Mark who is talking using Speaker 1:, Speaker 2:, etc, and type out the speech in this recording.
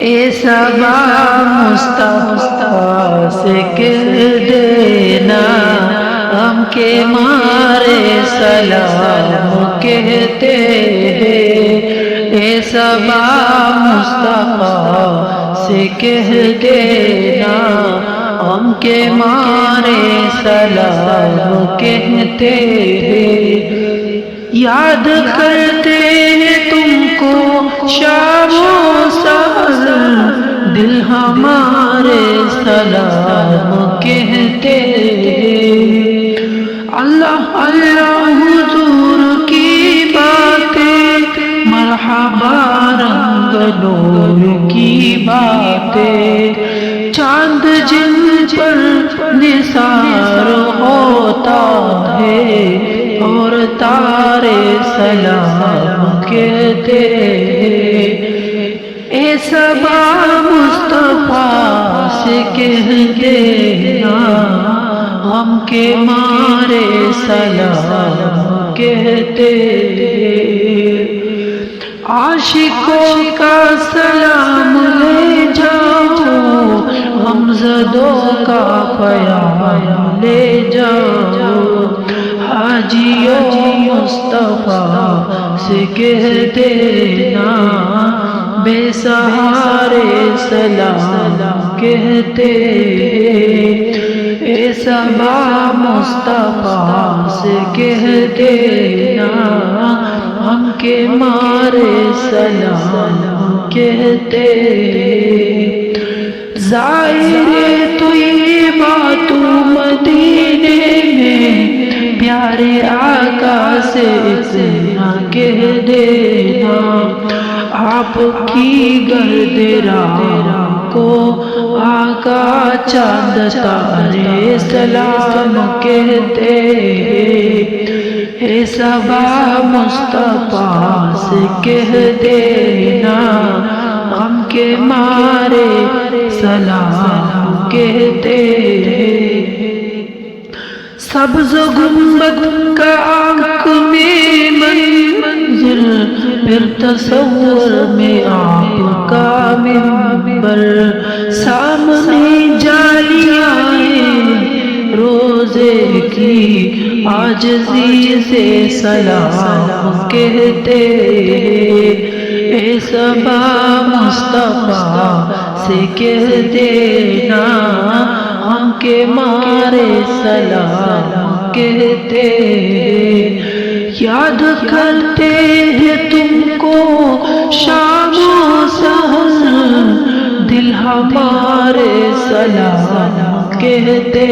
Speaker 1: اے صبا مصطفیٰ سے کہہ دینا ہم کے مارے سلام کہتے ہیں۔ اے صبا مصطفیٰ سے کہہ دینا ہم کے مارے سلام کہتے ہیں۔ یاد کرتے ہیں تم کو شام و سحر، دل ہمارے سلام کہتے ہیں۔ اللہ اللہ حضور کی باتیں، مرحبا رنگ نور کی باتیں، چاند جن پر نثار ہوتا ہے اور تارے سلام کہتے ہیں۔ اے صبا مصطفیٰ سے کہہ دینا ہم کے مارے سلام کہتے ہیں۔ عاشقوں کا سلام لے جاؤ، غمزدوں کا پیام لے جاؤ، حاجیوں مصطفیٰ سے کہہ دینا بے سہارے سلام کہتے ہیں۔ اے صبا مصطفیٰ سے کہہ دینا ہم کے مارے سلام کہتے ہیں۔ ظاہر طیبہ تو مدینے میں، پیارے آقا سے اتنا کہہ دینا آپ کی گرد راہ کو آقا چاند تارے سلام کہتے ہیں۔ اے صبا مصطفیٰ سے کہہ دینا ہم کے مارے سلام کہتے ہیں۔ سبز گنبد کا آنکھ میں منظر، پھر تصور میں آپ کا منبر، سامنے جالیاں روزے کی عاجزی سے سلام کہتے ہیں۔ اے صبا مصطفیٰ سے کہہ دینا ہم کے مارے سلام کہتے ہیں۔ یاد کرتے ہیں تم کو شام و سحر، دل ہمارے سلام کہتے